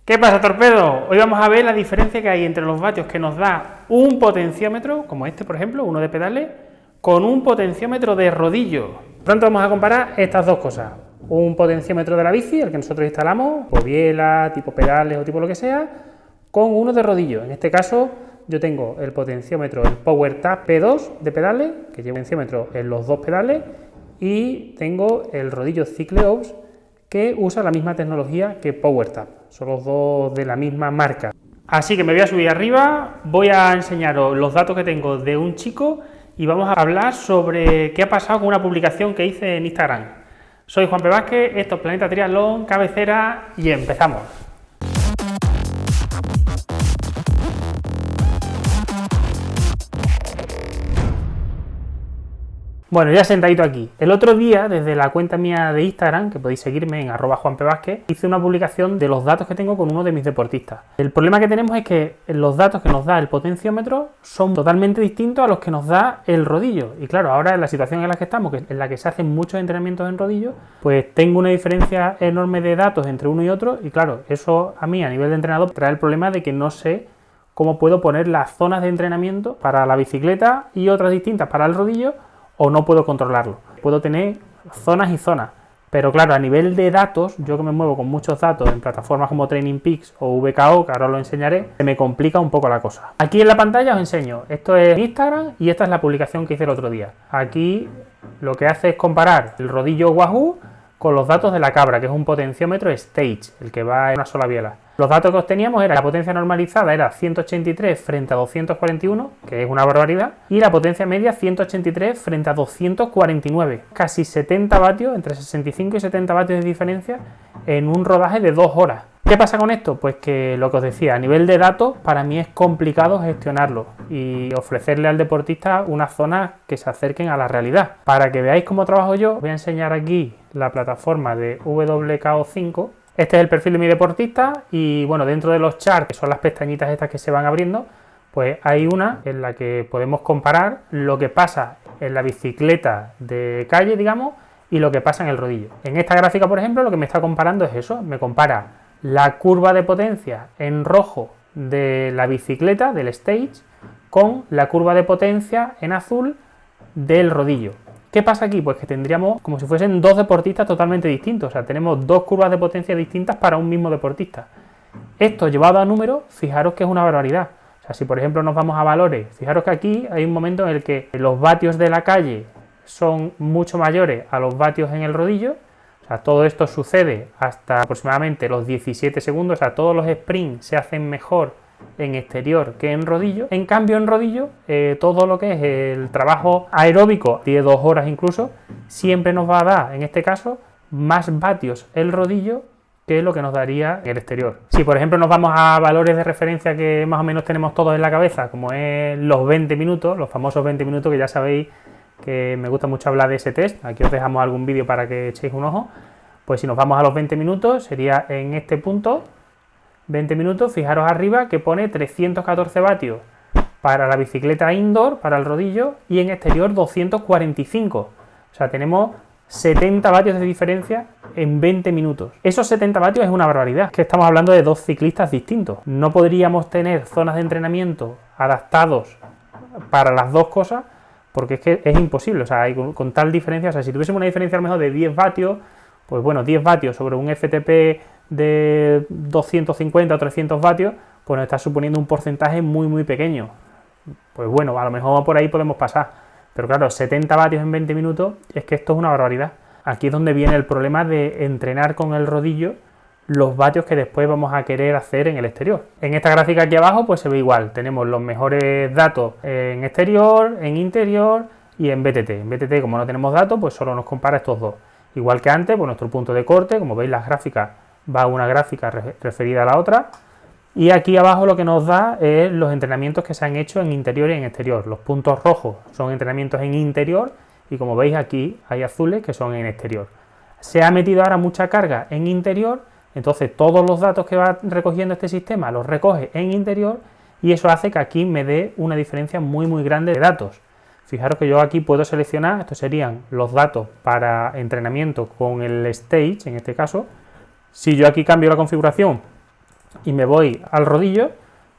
¿Qué pasa, torpedo? Hoy vamos a ver la diferencia que hay entre los vatios que nos da un potenciómetro, como este por ejemplo, uno de pedales, con un potenciómetro de rodillo. Pronto vamos a comparar estas dos cosas. Un potenciómetro de la bici, el que nosotros instalamos, o biela, tipo pedales o tipo lo que sea, con uno de rodillo. En este caso yo tengo el potenciómetro, el PowerTab P2 de pedales, que lleva potenciómetro en los dos pedales, y tengo el rodillo Cycleops, que usa la misma tecnología que PowerTab. Son los dos de la misma marca. Así que me voy a subir arriba, voy a enseñaros los datos que tengo de un chico y vamos a hablar sobre qué ha pasado con una publicación que hice en Instagram. Soy Juan P. Vázquez, esto es Planeta Triatlón, cabecera y empezamos. Bueno, ya sentadito aquí. El otro día, desde la cuenta mía de Instagram, que podéis seguirme en @JuanPVázquez, hice una publicación de los datos que tengo con uno de mis deportistas. El problema que tenemos es que los datos que nos da el potenciómetro son totalmente distintos a los que nos da el rodillo. Y claro, ahora en la situación en la que estamos, en la que se hacen muchos entrenamientos en rodillo, pues tengo una diferencia enorme de datos entre uno y otro. Y claro, eso a mí, a nivel de entrenador, trae el problema de que no sé cómo puedo poner las zonas de entrenamiento para la bicicleta y otras distintas para el rodillo, o no puedo controlarlo. Puedo tener zonas y zonas, pero claro, a nivel de datos, yo que me muevo con muchos datos en plataformas como TrainingPeaks o VKO, que ahora os lo enseñaré, se me complica un poco la cosa. Aquí en la pantalla os enseño, esto es Instagram y esta es la publicación que hice el otro día. Aquí lo que hace es comparar el rodillo Wahoo con los datos de la Cabra, que es un potenciómetro Stage, el que va en una sola biela. Los datos que obteníamos era la potencia normalizada era 183 frente a 241, que es una barbaridad, y la potencia media 183 frente a 249, casi 70 vatios, entre 65 y 70 vatios de diferencia en un rodaje de 2 horas. ¿Qué pasa con esto? Pues que lo que os decía, a nivel de datos, para mí es complicado gestionarlo y ofrecerle al deportista unas zonas que se acerquen a la realidad. Para que veáis cómo trabajo yo, os voy a enseñar aquí la plataforma de WKO5. Este es el perfil de mi deportista y bueno, dentro de los charts, que son las pestañitas estas que se van abriendo, pues hay una en la que podemos comparar lo que pasa en la bicicleta de calle, digamos, y lo que pasa en el rodillo. En esta gráfica, por ejemplo, lo que me está comparando es eso, me compara la curva de potencia en rojo de la bicicleta, del stage, con la curva de potencia en azul del rodillo. ¿Qué pasa aquí? Pues que tendríamos como si fuesen dos deportistas totalmente distintos, o sea, tenemos dos curvas de potencia distintas para un mismo deportista. Esto llevado a números, fijaros que es una barbaridad. O sea, si por ejemplo nos vamos a valores, fijaros que aquí hay un momento en el que los vatios de la calle son mucho mayores a los vatios en el rodillo. O sea, todo esto sucede hasta aproximadamente los 17 segundos, o sea, todos los sprints se hacen mejor en exterior que en rodillo. En cambio, en rodillo, todo lo que es el trabajo aeróbico de 2 horas incluso, siempre nos va a dar, en este caso, más vatios el rodillo que lo que nos daría el exterior. Si por ejemplo nos vamos a valores de referencia que más o menos tenemos todos en la cabeza, como es los 20 minutos, los famosos 20 minutos, que ya sabéis que me gusta mucho hablar de ese test, aquí os dejamos algún vídeo para que echéis un ojo. Pues si nos vamos a los 20 minutos, sería en este punto, 20 minutos, fijaros arriba que pone 314 vatios para la bicicleta indoor, para el rodillo, y en exterior 245. O sea, tenemos 70 vatios de diferencia en 20 minutos. Esos 70 vatios es una barbaridad, que estamos hablando de dos ciclistas distintos. No podríamos tener zonas de entrenamiento adaptados para las dos cosas, porque es que es imposible, o sea, con tal diferencia, o sea, si tuviésemos una diferencia a lo mejor de 10 vatios, pues bueno, 10 vatios sobre un FTP de 250 o 300 vatios, pues nos está suponiendo un porcentaje muy muy pequeño. Pues bueno, a lo mejor por ahí podemos pasar, pero claro, 70 vatios en 20 minutos, es que esto es una barbaridad. Aquí es donde viene el problema de entrenar con el rodillo los vatios que después vamos a querer hacer en el exterior. En esta gráfica aquí abajo pues se ve igual, tenemos los mejores datos en exterior, en interior y en BTT. En BTT, como no tenemos datos, pues solo nos compara estos dos. Igual que antes, pues nuestro punto de corte, como veis las gráficas, va a una gráfica referida a la otra, y aquí abajo lo que nos da es los entrenamientos que se han hecho en interior y en exterior. Los puntos rojos son entrenamientos en interior y como veis aquí hay azules que son en exterior. Se ha metido ahora mucha carga en interior, entonces todos los datos que va recogiendo este sistema los recoge en interior y eso hace que aquí me dé una diferencia muy muy grande de datos. Fijaros que yo aquí puedo seleccionar, estos serían los datos para entrenamiento con el stage, en este caso. Si yo aquí cambio la configuración y me voy al rodillo,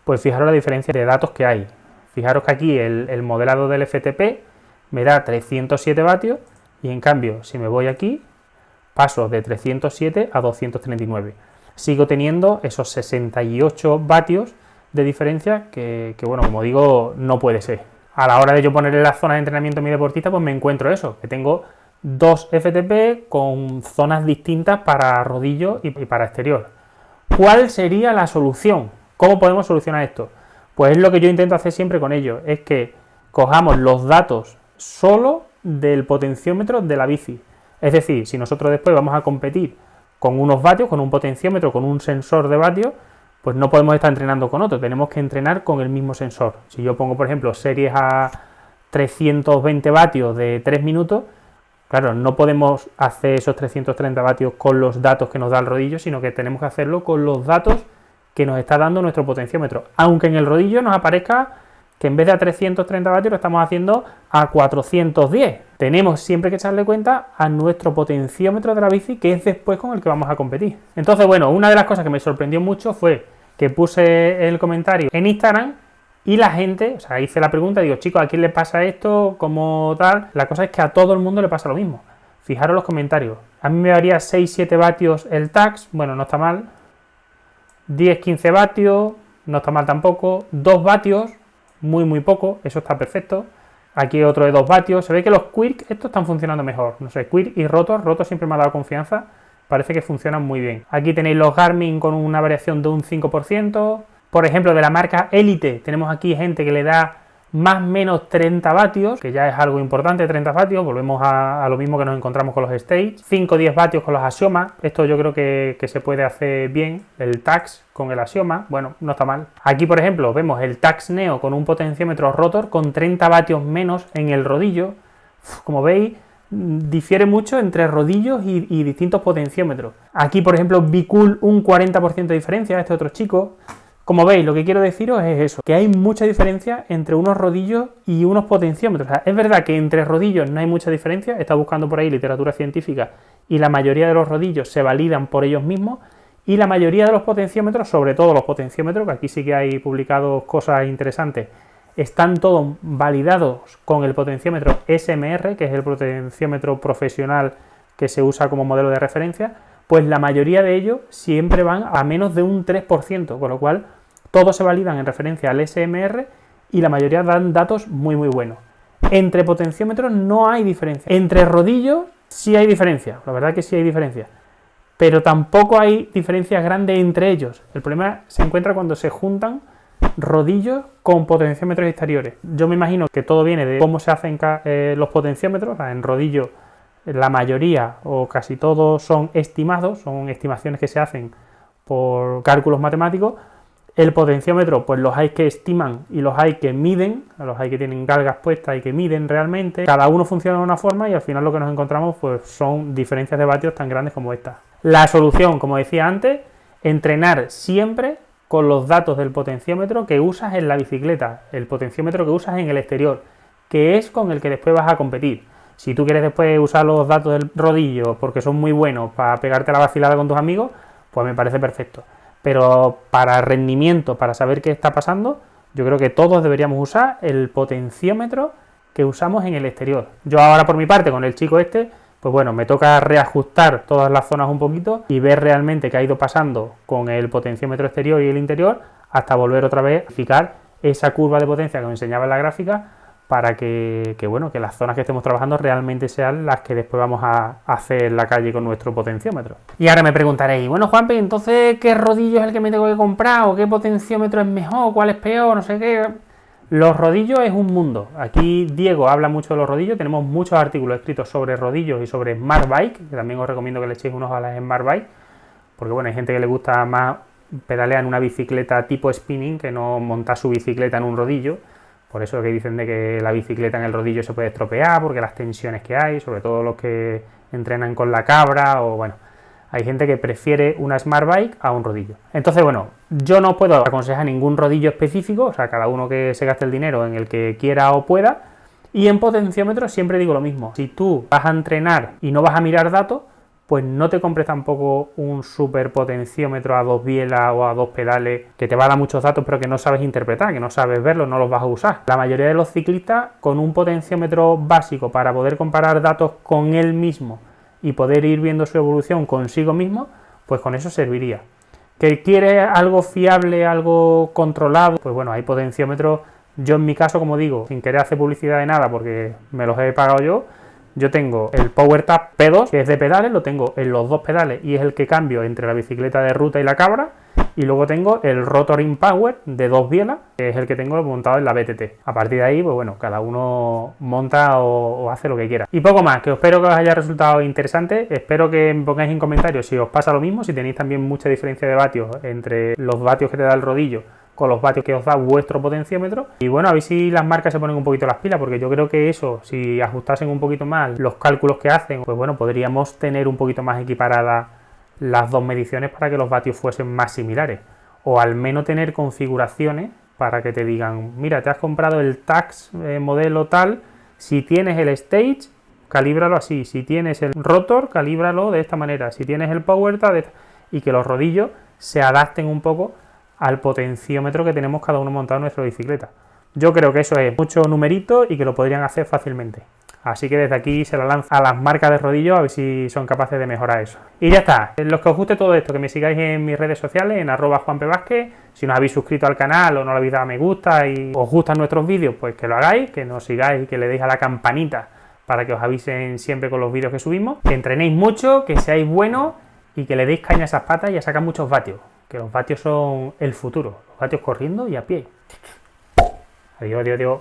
pues fijaros la diferencia de datos que hay. Fijaros que aquí el modelado del FTP me da 307 vatios y en cambio si me voy aquí paso de 307 a 239. Sigo teniendo esos 68 vatios de diferencia que bueno, como digo, no puede ser. A la hora de yo ponerle las zonas de entrenamiento a mi deportista, pues me encuentro eso, que tengo dos FTP con zonas distintas para rodillo y para exterior. ¿Cuál sería la solución? ¿Cómo podemos solucionar esto? Pues es lo que yo intento hacer siempre con ellos, es que cojamos los datos solo del potenciómetro de la bici. Es decir, si nosotros después vamos a competir con unos vatios, con un potenciómetro, con un sensor de vatios, pues no podemos estar entrenando con otro, tenemos que entrenar con el mismo sensor. Si yo pongo, por ejemplo, series a 320 vatios de 3 minutos, claro, no podemos hacer esos 330 vatios con los datos que nos da el rodillo, sino que tenemos que hacerlo con los datos que nos está dando nuestro potenciómetro. Aunque en el rodillo nos aparezca que en vez de a 330 vatios lo estamos haciendo a 410. Tenemos siempre que echarle cuenta a nuestro potenciómetro de la bici, que es después con el que vamos a competir. Entonces, bueno, una de las cosas que me sorprendió mucho fue que puse el comentario en Instagram y la gente, o sea, hice la pregunta, digo, chicos, ¿a quién le pasa esto? ¿Cómo tal? La cosa es que a todo el mundo le pasa lo mismo. Fijaros los comentarios. A mí me daría 6-7 vatios el TAX, bueno, no está mal. 10-15 vatios, no está mal tampoco. 2 vatios, muy poco, eso está perfecto. Aquí otro de 2 vatios. Se ve que los Quirk, estos están funcionando mejor. No sé, Quirk y Rotor siempre me ha dado confianza. Parece que funcionan muy bien. Aquí tenéis los Garmin con una variación de un 5%. Por ejemplo, de la marca Elite, tenemos aquí gente que le da más o menos 30 vatios, que ya es algo importante, 30 vatios. Volvemos a lo mismo que nos encontramos con los Stage. 5-10 vatios con los Axioma. Esto yo creo que se puede hacer bien. El Tax con el Axioma, bueno, no está mal. Aquí, por ejemplo, vemos el Tax Neo con un potenciómetro Rotor con 30 vatios menos en el rodillo. Como veis, difiere mucho entre rodillos y distintos potenciómetros. Aquí, por ejemplo, Bicool un 40% de diferencia, este otro chico. Como veis, lo que quiero deciros es eso, que hay mucha diferencia entre unos rodillos y unos potenciómetros. O sea, es verdad que entre rodillos no hay mucha diferencia, he estado buscando por ahí literatura científica y la mayoría de los rodillos se validan por ellos mismos y la mayoría de los potenciómetros, sobre todo los potenciómetros, que aquí sí que hay publicados cosas interesantes, están todos validados con el potenciómetro SMR, que es el potenciómetro profesional que se usa como modelo de referencia, pues la mayoría de ellos siempre van a menos de un 3%, con lo cual todos se validan en referencia al SMR y la mayoría dan datos muy buenos. Entre potenciómetros no hay diferencia. Entre rodillos sí hay diferencia, la verdad que sí hay diferencia, pero tampoco hay diferencias grandes entre ellos. El problema se encuentra cuando se juntan rodillos con potenciómetros exteriores. Yo me imagino que todo viene de cómo se hacen los potenciómetros. O sea, en rodillo la mayoría o casi todos son estimados, son estimaciones que se hacen por cálculos matemáticos. El potenciómetro, pues los hay que estiman y los hay que miden, los hay que tienen galgas puestas y que miden realmente. Cada uno funciona de una forma y al final lo que nos encontramos pues son diferencias de vatios tan grandes como esta. La solución, como decía antes, entrenar siempre con los datos del potenciómetro que usas en la bicicleta, el potenciómetro que usas en el exterior, que es con el que después vas a competir. Si tú quieres después usar los datos del rodillo porque son muy buenos para pegarte la vacilada con tus amigos, pues me parece perfecto. Pero para rendimiento, para saber qué está pasando, yo creo que todos deberíamos usar el potenciómetro que usamos en el exterior. Yo ahora por mi parte con el chico este, pues bueno, me toca reajustar todas las zonas un poquito y ver realmente qué ha ido pasando con el potenciómetro exterior y el interior hasta volver otra vez a fijar esa curva de potencia que me enseñaba en la gráfica para que las zonas que estemos trabajando realmente sean las que después vamos a hacer en la calle con nuestro potenciómetro. Y ahora me preguntaréis, bueno Juanpe, entonces ¿qué rodillo es el que me tengo que comprar? ¿O qué potenciómetro es mejor? ¿Cuál es peor? No sé qué. Los rodillos es un mundo. Aquí Diego habla mucho de los rodillos, tenemos muchos artículos escritos sobre rodillos y sobre Smart Bike, que también os recomiendo que le echéis unos a las Smart Bike, porque bueno, hay gente que le gusta más pedalear en una bicicleta tipo spinning que no montar su bicicleta en un rodillo. Por eso que dicen de que la bicicleta en el rodillo se puede estropear, porque las tensiones que hay, sobre todo los que entrenan con la cabra, o bueno, hay gente que prefiere una Smart Bike a un rodillo. Entonces, bueno, yo no puedo aconsejar ningún rodillo específico, o sea, cada uno que se gaste el dinero en el que quiera o pueda, y en potenciómetro siempre digo lo mismo. Si tú vas a entrenar y no vas a mirar datos, pues no te compres tampoco un super potenciómetro a 2 bielas o a 2 pedales que te va a dar muchos datos pero que no sabes interpretar, que no sabes verlos, no los vas a usar. La mayoría de los ciclistas con un potenciómetro básico para poder comparar datos con él mismo y poder ir viendo su evolución consigo mismo, pues con eso serviría. ¿Que quieres algo fiable, algo controlado? Pues bueno, hay potenciómetros. Yo en mi caso, como digo, sin querer hacer publicidad de nada porque me los he pagado yo tengo el PowerTap P2, que es de pedales, lo tengo en los 2 pedales y es el que cambio entre la bicicleta de ruta y la cabra. Y luego tengo el Rotor Power de 2 bielas, que es el que tengo montado en la BTT. A partir de ahí, pues bueno, cada uno monta o hace lo que quiera. Y poco más, que espero que os haya resultado interesante. Espero que me pongáis en comentarios si os pasa lo mismo, si tenéis también mucha diferencia de vatios entre los vatios que te da el rodillo con los vatios que os da vuestro potenciómetro. Y bueno, a ver si las marcas se ponen un poquito las pilas, porque yo creo que eso, si ajustasen un poquito más los cálculos que hacen, pues bueno, podríamos tener un poquito más equiparadas las dos mediciones para que los vatios fuesen más similares. O al menos tener configuraciones para que te digan, mira, te has comprado el Tacx modelo tal, si tienes el Stage, calíbralo así, si tienes el Rotor, calíbralo de esta manera, si tienes el PowerTap, y que los rodillos se adapten un poco al potenciómetro que tenemos cada uno montado en nuestra bicicleta. Yo creo que eso es mucho numerito y que lo podrían hacer fácilmente. Así que desde aquí se la lanzo a las marcas de rodillos a ver si son capaces de mejorar eso. Y ya está. Los que os guste todo esto, que me sigáis en mis redes sociales, en @JuanPVázquez. Si no os habéis suscrito al canal o no le habéis dado a me gusta y os gustan nuestros vídeos, pues que lo hagáis, que nos sigáis y que le deis a la campanita para que os avisen siempre con los vídeos que subimos. Que entrenéis mucho, que seáis buenos y que le deis caña a esas patas y a sacar muchos vatios. Que los vatios son el futuro, los vatios corriendo y a pie. Adiós, adiós, adiós.